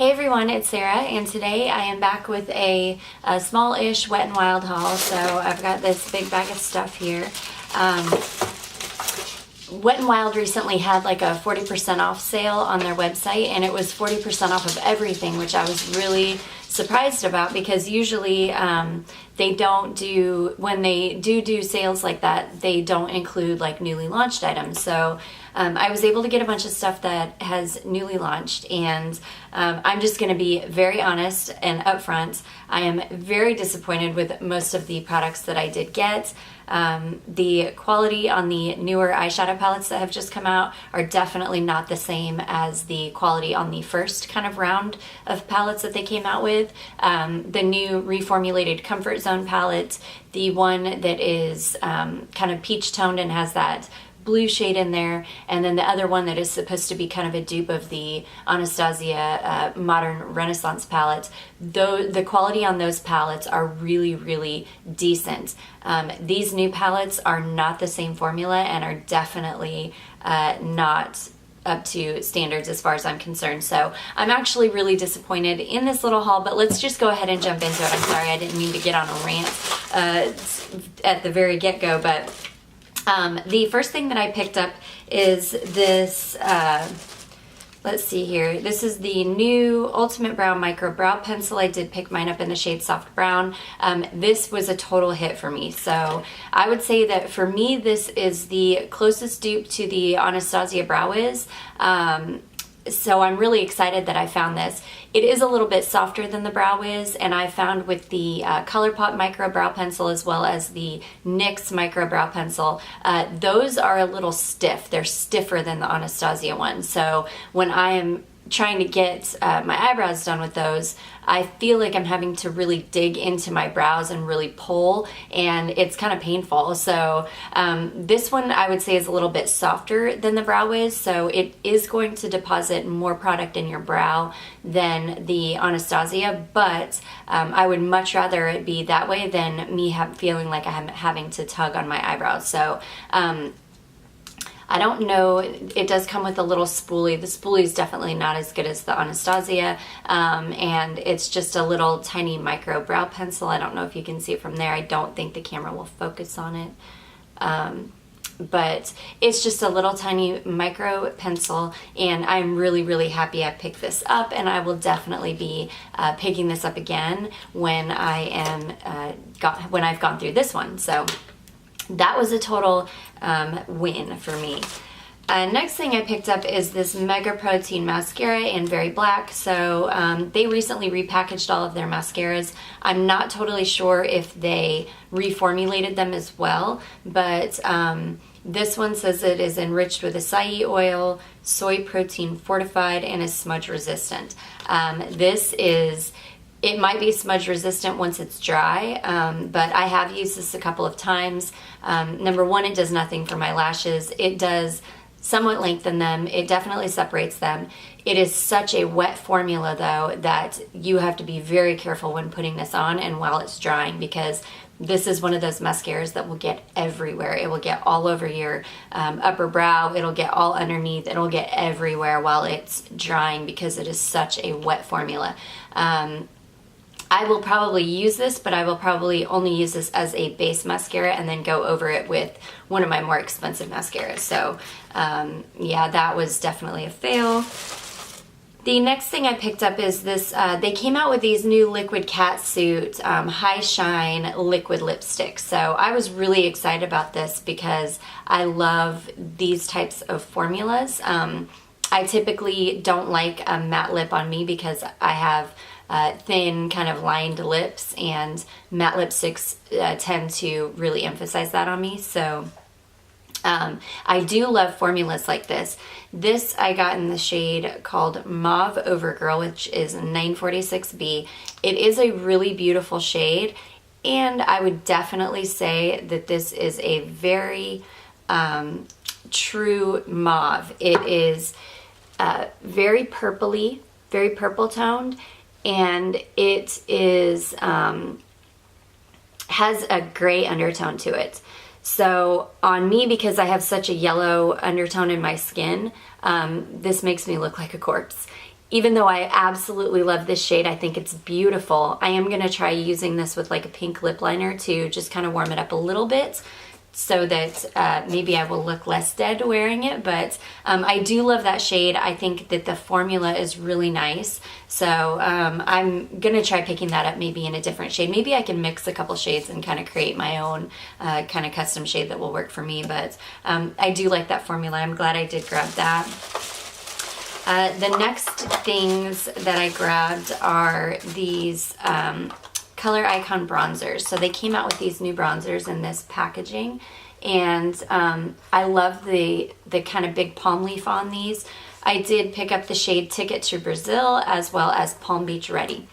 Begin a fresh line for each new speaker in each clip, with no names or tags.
Hey everyone, it's Sarah, and today I am back with a small-ish Wet n Wild haul. So I've got this big bag of stuff here. Wet n Wild recently had like a 40% off sale on their website, and it was 40% off of everything, which I was really surprised about because usually they don't do, when they do sales like that, they don't include like newly launched items. So I was able to get a bunch of stuff that has newly launched, and I'm just going to be very honest and upfront. I am very disappointed with most of the products that I did get. The quality on the newer eyeshadow palettes that have just come out are definitely not the same as the quality on the first kind of round of palettes that they came out with. The new reformulated Comfort Zone palette, the one that is kind of peach toned and has that blue shade in there, and then the other one that is supposed to be kind of a dupe of the Anastasia Modern Renaissance palette. Though the quality on those palettes are really, really decent. These new palettes are not the same formula and are definitely not up to standards as far as I'm concerned. So I'm actually really disappointed in this little haul, but let's just go ahead and jump into it. I'm sorry, I didn't mean to get on a rant at the very get-go, but the first thing that I picked up is this, let's see here. This is the new Ultimate Brow Micro Brow Pencil. I did pick mine up in the shade Soft Brown. This was a total hit for me. So I would say that for me, this is the closest dupe to the Anastasia Brow Wiz. So I'm really excited that I found this. It is a little bit softer than the Brow Wiz, and I found with the ColourPop Micro Brow Pencil as well as the NYX Micro Brow Pencil, those are a little stiff. They're stiffer than the Anastasia one. So when I am trying to get my eyebrows done with those, I feel like I'm having to really dig into my brows and really pull, and it's kind of painful. So this one I would say is a little bit softer than the Brow Wiz, so it is going to deposit more product in your brow than the Anastasia, but I would much rather it be that way than me feeling like I'm having to tug on my eyebrows. So I don't know, it does come with a little spoolie. The spoolie is definitely not as good as the Anastasia, and it's just a little tiny micro brow pencil. I don't know if you can see it from there. I don't think the camera will focus on it. But it's just a little tiny micro pencil, and I'm really, really happy I picked this up, and I will definitely be picking this up again when I am when I've gone through this one. So that was a total win for me. Next thing I picked up is this Mega Protein Mascara in Very Black. So they recently repackaged all of their mascaras. I'm not totally sure if they reformulated them as well, but this one says it is enriched with acai oil, soy protein fortified, and is smudge resistant. It might be smudge resistant once it's dry, but I have used this a couple of times. Number one, it does nothing for my lashes. It does somewhat lengthen them. It definitely separates them. It is such a wet formula though that you have to be very careful when putting this on and while it's drying, because this is one of those mascaras that will get everywhere. It will get all over your upper brow. It'll get all underneath. It'll get everywhere while it's drying because it is such a wet formula. I will probably use this, but I will probably only use this as a base mascara and then go over it with one of my more expensive mascaras. So yeah, that was definitely a fail. The next thing I picked up is this, they came out with these new Liquid Catsuit High Shine liquid lipsticks. So I was really excited about this because I love these types of formulas. I typically don't like a matte lip on me because I have thin kind of lined lips, and matte lipsticks tend to really emphasize that on me. So I do love formulas like this. This I got in the shade called Mauve Overgirl, which is 946B. It is a really beautiful shade, and I would definitely say that this is a very true mauve. It is very purpley, very purple toned, and it is has a gray undertone to it. So on me, because I have such a yellow undertone in my skin, this makes me look like a corpse. even though I absolutely love this shade, I think it's beautiful, I am going to try using this with like a pink lip liner to just kind of warm it up a little bit, so that maybe I will look less dead wearing it. But I do love that shade. I think that the formula is really nice. So I'm going to try picking that up maybe in a different shade. Maybe I can mix a couple shades and kind of create my own kind of custom shade that will work for me. But I do like that formula. I'm glad I did grab that. The next things that I grabbed are these Color Icon bronzers. So they came out with these new bronzers in this packaging, and I love the kind of big palm leaf on these. I did pick up the shade Ticket to Brazil as well as Palm Beach Ready.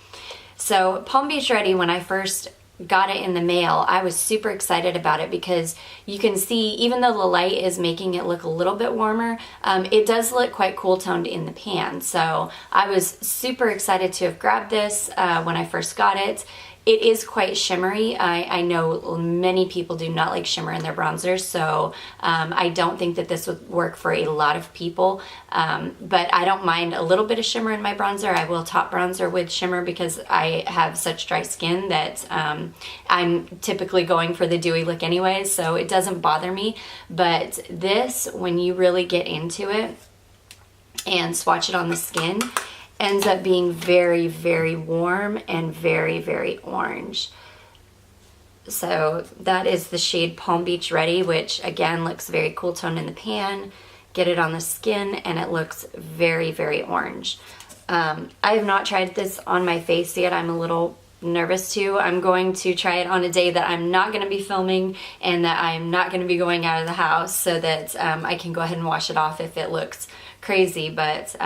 So Palm Beach Ready, when I first got it in the mail, I was super excited about it because you can see, even though the light is making it look a little bit warmer, it does look quite cool toned in the pan. So I was super excited to have grabbed this when I first got it. It is quite shimmery. I know many people do not like shimmer in their bronzers, so I don't think that this would work for a lot of people. But I don't mind a little bit of shimmer in my bronzer. I will top bronzer with shimmer because I have such dry skin that I'm typically going for the dewy look anyways, so it doesn't bother me. But this, when you really get into it and swatch it on the skin, ends up being very, very warm and very, very orange. So that is the shade Palm Beach Ready, which again looks very cool toned in the pan. Get it on the skin and it looks very, very orange. I have not tried this on my face yet. I'm a little nervous to. I'm going to try it on a day that I'm not going to be filming and that I'm not going to be going out of the house, so that I can go ahead and wash it off if it looks crazy. But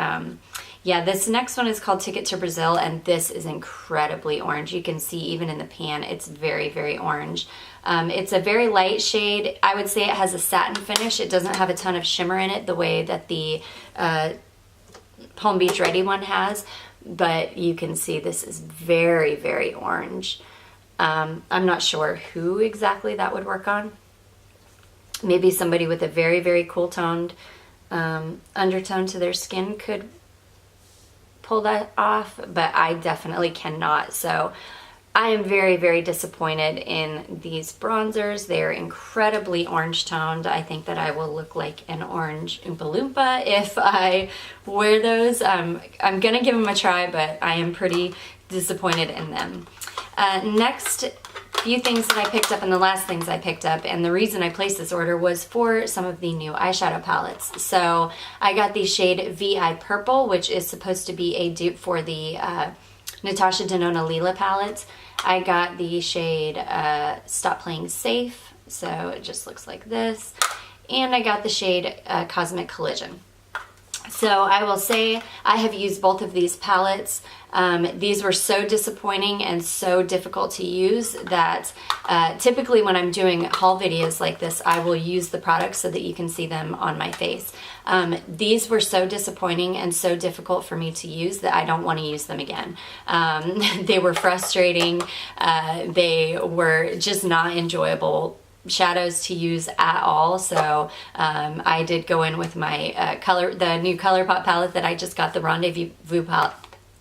yeah, this next one is called Ticket to Brazil, and this is incredibly orange. You can see even in the pan, it's very, very orange. It's a very light shade. I would say it has a satin finish. It doesn't have a ton of shimmer in it the way that the Palm Beach Ready one has, but you can see this is very, very orange. I'm not sure who exactly that would work on. Maybe somebody with a very, very cool toned undertone to their skin could pull that off, but I definitely cannot. So I am very, very disappointed in these bronzers. They're incredibly orange toned. I think that I will look like an orange Oompa Loompa if I wear those. I'm gonna give them a try, but I am pretty disappointed in them. Next few things that I picked up, and the last things I picked up, and the reason I placed this order was for some of the new eyeshadow palettes. So I got the shade VI Purple, which is supposed to be a dupe for the Natasha Denona Lila palette. I got the shade Stop Playing Safe, so it just looks like this. And I got the shade Cosmic Collision. So I will say I have used both of these palettes. These were so disappointing and so difficult to use that typically when I'm doing haul videos like this, I will use the products so that you can see them on my face. These were so disappointing and so difficult for me to use that I don't want to use them again. They were frustrating. They were just not enjoyable shadows to use at all. So I did go in with my the new ColourPop palette that I just got, the Rendezvous palette.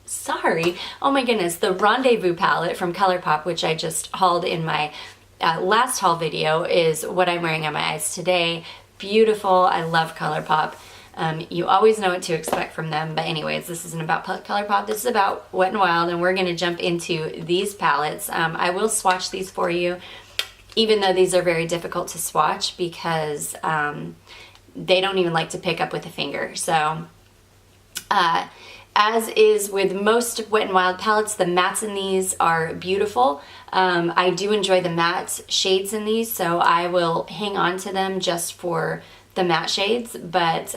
Sorry, oh my goodness, the Rendezvous palette from ColourPop, which I just hauled in my last haul video, is what I'm wearing on my eyes today. Beautiful. I love ColourPop. You always know what to expect from them, but anyways, this isn't about ColourPop, this is about Wet n Wild, and we're going to jump into these palettes. I will swatch these for you, even though these are very difficult to swatch because they don't even like to pick up with a finger. So as is with most Wet n Wild palettes, the mattes in these are beautiful. I do enjoy the matte shades in these, so I will hang on to them just for the matte shades, but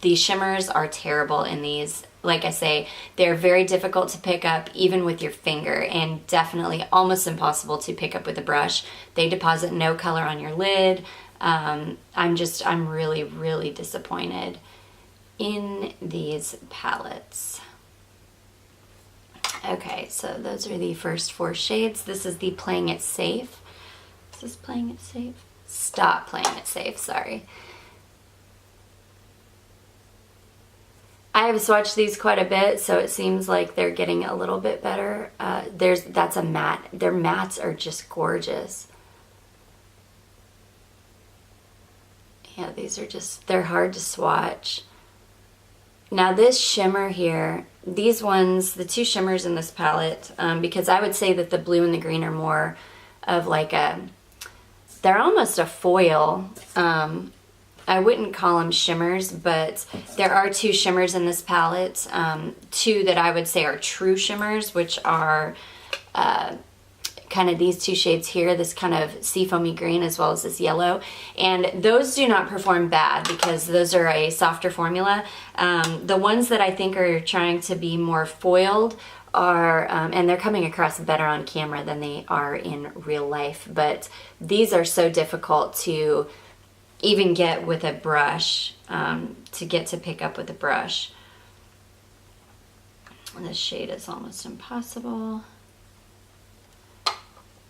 the shimmers are terrible in these. Like I say, they're very difficult to pick up even with your finger, and definitely almost impossible to pick up with a brush. They deposit no color on your lid. I'm really, really disappointed in these palettes. Okay, so those are the first 4 shades. This is the Playing It Safe. Is this Playing It Safe? Stop Playing It Safe, sorry. I have swatched these quite a bit, so it seems like they're getting a little bit better. That's a matte. Their mattes are just gorgeous. Yeah, these are just, they're hard to swatch. Now this shimmer here, these ones, the two shimmers in this palette, because I would say that the blue and the green are more of like they're almost a foil. I wouldn't call them shimmers, but there are two shimmers in this palette. Two that I would say are true shimmers, which are kind of these two shades here, this kind of seafoamy green as well as this yellow. And those do not perform bad because those are a softer formula. The ones that I think are trying to be more foiled are, and they're coming across better on camera than they are in real life, but these are so difficult to even get with a brush, to pick up with a brush. This shade is almost impossible.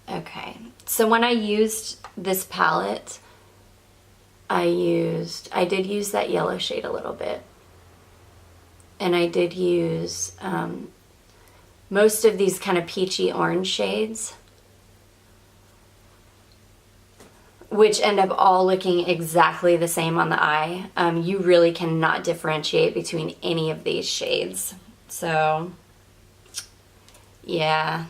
Okay, so when I used this palette, I did use that yellow shade a little bit. And I did use most of these kind of peachy orange shades, which end up all looking exactly the same on the eye. You really cannot differentiate between any of these shades. So, yeah.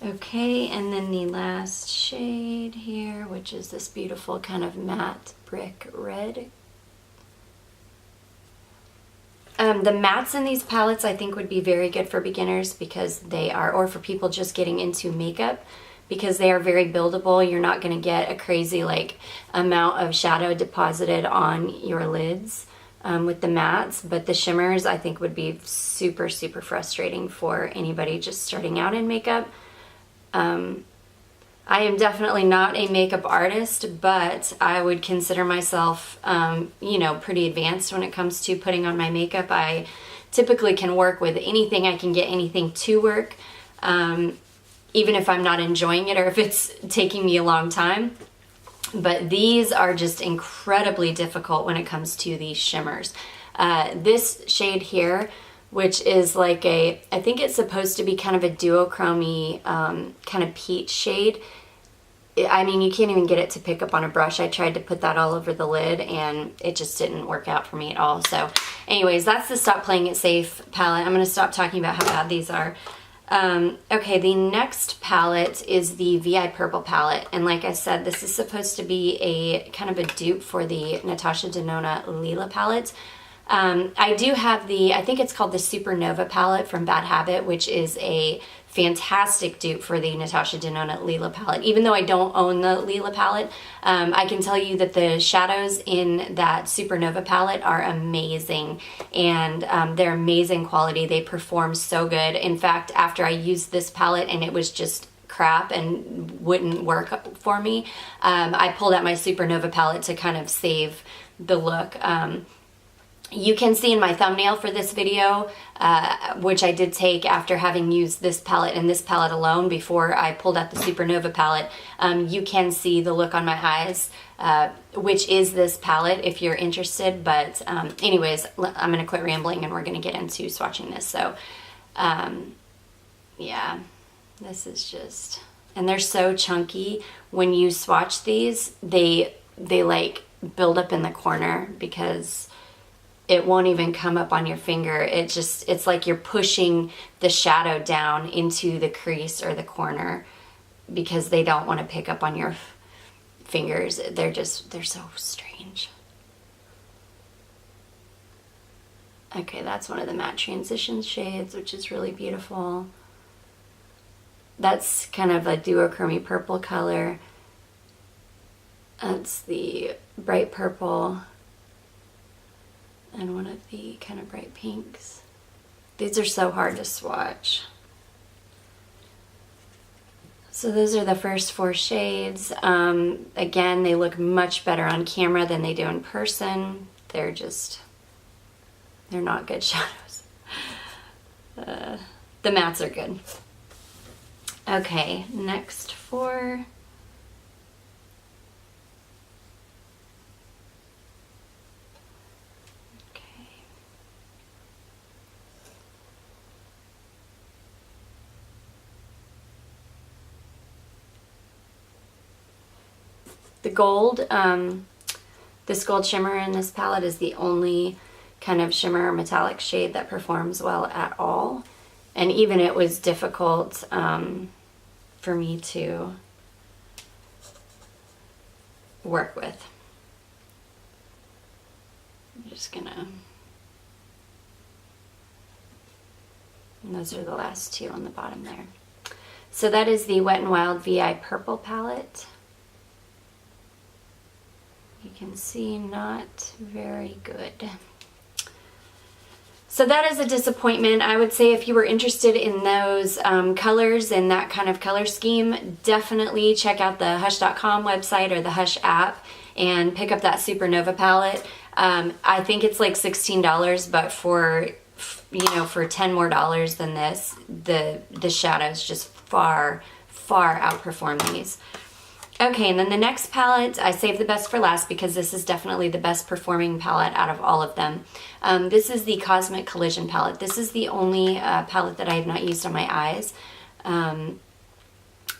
Okay, and then the last shade here, which is this beautiful kind of matte brick red. The mattes in these palettes I think would be very good for beginners because they are, or for people just getting into makeup, because they are very buildable. You're not going to get a crazy like amount of shadow deposited on your lids with the mattes, but the shimmers I think would be super, super frustrating for anybody just starting out in makeup. I am definitely not a makeup artist, but I would consider myself, you know, pretty advanced when it comes to putting on my makeup. I typically can work with anything. I can get anything to work, even if I'm not enjoying it or if it's taking me a long time. But these are just incredibly difficult when it comes to these shimmers. This shade here, which is like I think it's supposed to be kind of a duochrome kind of peach shade. I mean, you can't even get it to pick up on a brush. I tried to put that all over the lid and it just didn't work out for me at all. So anyways, that's the Stop Playing It Safe palette. I'm going to stop talking about how bad these are. Okay, the next palette is the VI Purple palette. And like I said, this is supposed to be a kind of a dupe for the Natasha Denona Lila palette. I do have I think it's called the Supernova palette from Bad Habit, which is a fantastic dupe for the Natasha Denona Lila palette. Even though I don't own the Lila palette, I can tell you that the shadows in that Supernova palette are amazing, and they're amazing quality. They perform so good. In fact, after I used this palette and it was just crap and wouldn't work for me, I pulled out my Supernova palette to kind of save the look. You can see in my thumbnail for this video, which I did take after having used this palette and this palette alone before I pulled out the Supernova palette, you can see the look on my eyes, which is this palette if you're interested. But anyways, I'm going to quit rambling and we're going to get into swatching this. So yeah, this is just, and they're so chunky. When you swatch these, they like build up in the corner because it won't even come up on your finger. It's like you're pushing the shadow down into the crease or the corner because they don't want to pick up on your fingers. They're so strange. Okay, that's one of the matte transition shades, which is really beautiful. That's kind of a duochrome purple color. That's the bright purple. And one of the kind of bright pinks. These are so hard to swatch. So those are the first four shades. Again, they look much better on camera than they do in person. They're not good shadows. The mattes are good. Okay, next four. The gold, this gold shimmer in this palette is the only kind of shimmer metallic shade that performs well at all. And even it was difficult for me to work with. I'm just gonna, and those are the last two on the bottom there. So that is the Wet n Wild VI Purple palette. You can see not very good. So that is a disappointment. I would say if you were interested in those colors and that kind of color scheme, definitely check out the Hush.com website or the Hush app and pick up that Supernova palette. I think it's like $16, but for, you know, for $10 more than this, the shadows just far outperform these. Okay, and then the next palette, I saved the best for last because this is definitely the best performing palette out of all of them. This is the Cosmic Collision palette. This is the only palette that I have not used on my eyes.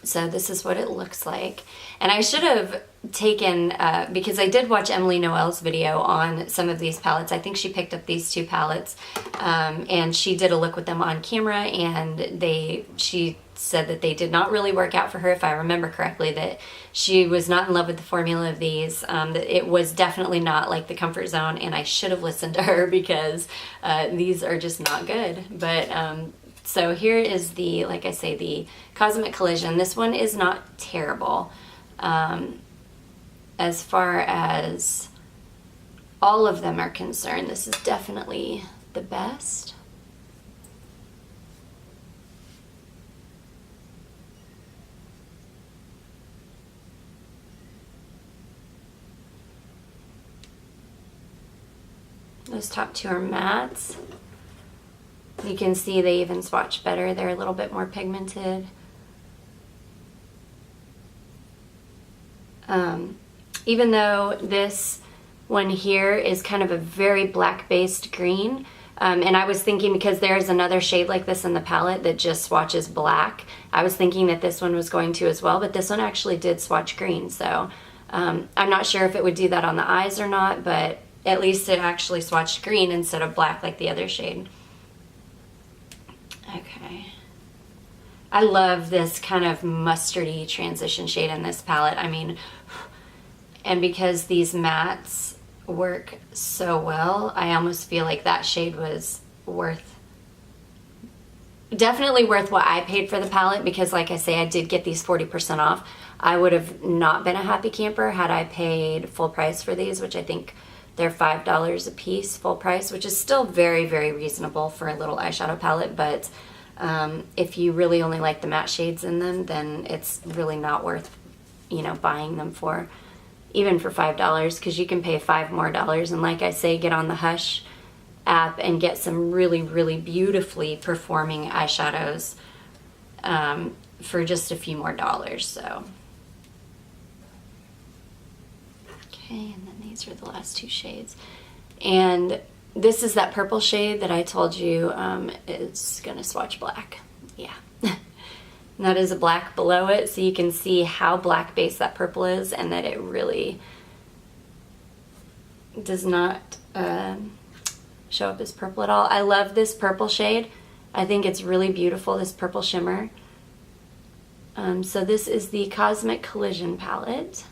So this is what it looks like. And I should have taken, because I did watch Emily Noel's video on some of these palettes. I think she picked up these two palettes and she did a look with them on camera, and she said that they did not really work out for her, if I remember correctly, that she was not in love with the formula of these, that it was definitely not like the comfort zone, and I should have listened to her because these are just not good. But so here is the, like I say, the Cosmic Collision. This one is not terrible. As far as all of them are concerned, this is definitely the best. Those top two are mattes. You can see they even swatch better. They're a little bit more pigmented. Even though this one here is kind of a very black-based green, and I was thinking, because there's another shade like this in the palette that just swatches black, I was thinking that this one was going to as well, but this one actually did swatch green, so I'm not sure if it would do that on the eyes or not, but at least it actually swatched green instead of black like the other shade. Okay. I love this kind of mustardy transition shade in this palette. I mean, and because these mattes work so well, I almost feel like that shade was definitely worth what I paid for the palette, because like I say, I did get these 40% off. I would have not been a happy camper had I paid full price for these, which I think they're $5 a piece, full price, which is still very, very reasonable for a little eyeshadow palette. But if you really only like the matte shades in them, then it's really not worth, you know, buying them for, even for $5, because you can pay $5 more. And like I say, get on the Hush app and get some really, really beautifully performing eyeshadows for just a few more dollars. So, okay, and then these are the last two shades. And this is that purple shade that I told you is gonna swatch black. Yeah. And that is a black below it, so you can see how black based that purple is, and that it really does not show up as purple at all. I love this purple shade. I think it's really beautiful, this purple shimmer. So this is the Cosmic Collision palette.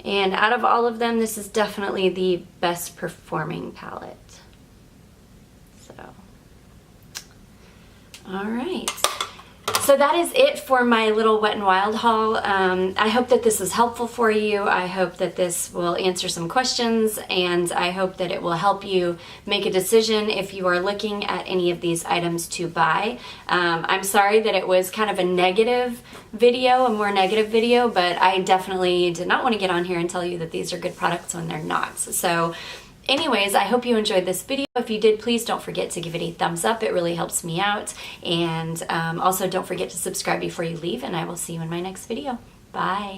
And out of all of them, this is definitely the best performing palette. So, all right. So that is it for my little Wet n Wild haul. I hope that this is helpful for you. I hope that this will answer some questions, and I hope that it will help you make a decision if you are looking at any of these items to buy. I'm sorry that it was kind of a negative video, a more negative video, but I definitely did not want to get on here and tell you that these are good products when they're not. So anyways, I hope you enjoyed this video. If you did, please don't forget to give it a thumbs up. It really helps me out. And also don't forget to subscribe before you leave, and I will see you in my next video. Bye.